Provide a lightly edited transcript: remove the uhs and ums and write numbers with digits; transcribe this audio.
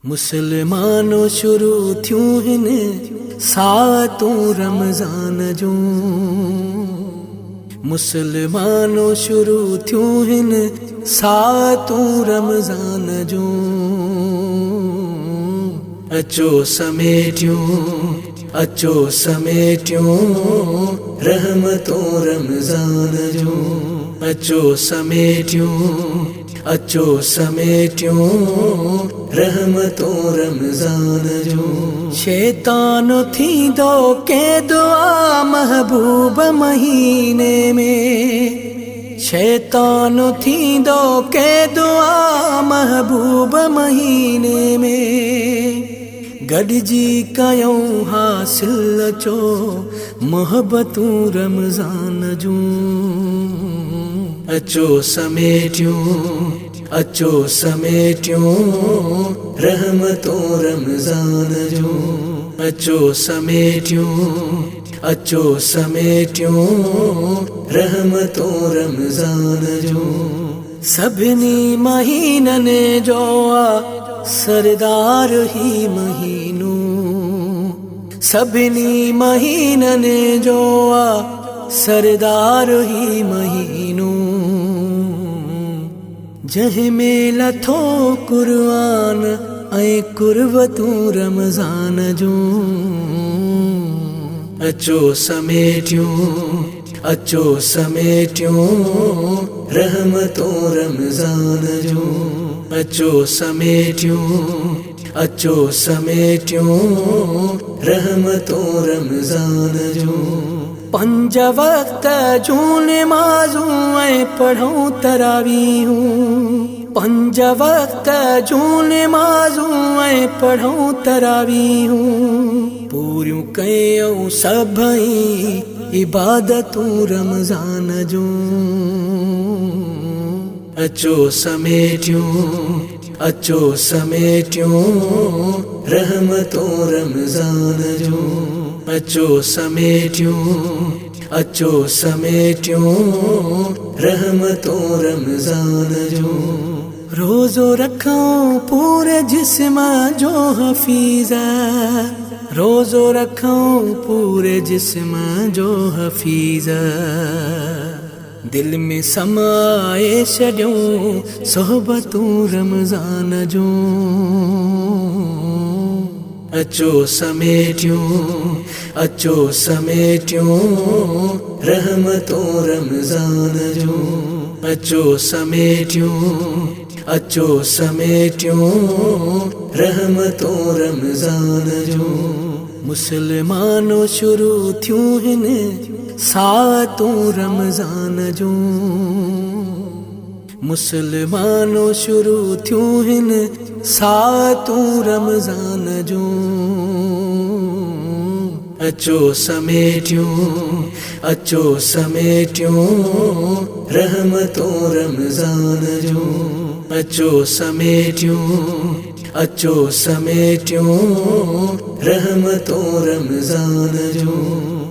मुसलमानों शुरू थियूं हिन सातूं रमज़ान जूं। मुसलमानों शुरू थियूं हिन सातूं रमज़ान जूं। अचो समेटियूं रहमतों रमज़ान जूं। अचो समेटियूं रहमतों रमज़ान जूं। शैतान थींदो के दुआ महबूब महीने में। शैतान थींदो के दुआ महबूब महीने में। गॾिजी कयूं हासिल अचो मोहब्बतूं रमज़ान जूं। अचो समेटियूं रहमतों रमज़ान जूं। अचो समेटियूं रहमतों रमज़ान जूं। सभिनी महीननि जो सरदार ही महीनो। सभिनी महीननि जो सरदार ही महीनो। जंहिंमें लथो कुर्बान ऐं कुर्बतूं रमज़ान जूं। अचो समेटियूं रहमतों रमज़ान जूं। अचो समेटियूं रहमतों रमज़ान जूं। 5 वक्त जूं नमाज़ूं ऐं पढ़ूं तरावीहूं। 5 वक्त जूं नमाज़ूं ऐं पढ़ूं तरावीहूं। पूरियूं कयूं सभई इबादतूं रमज़ान जूं। अचो समेटियूं रहमतों रमज़ान जूं। अचो समेटियूं रहमतों रमज़ान जूं। रोज़ो रखूं पूरे जिस्म जो हफ़ीज़ा। रोज़ो रखूं पूरे जिस्म जो हफ़ीज़ा। दिल में समाए छॾियूं सोहबतूं रमज़ान जूं। अचो समेटियूं रहमतों रमज़ान जूं। अचो समेटियूं रहमतों रमज़ान जूं। मुसलमानों शुरू थियूं हिन सातूं रमज़ान जूं। मुसलमानों शुरू थियूं हिन सातूं रमज़ान जूं। अचो समेटियूं रहमतों रमज़ान जूं। अचो समेटियूं रहमतों रमज़ान जूं।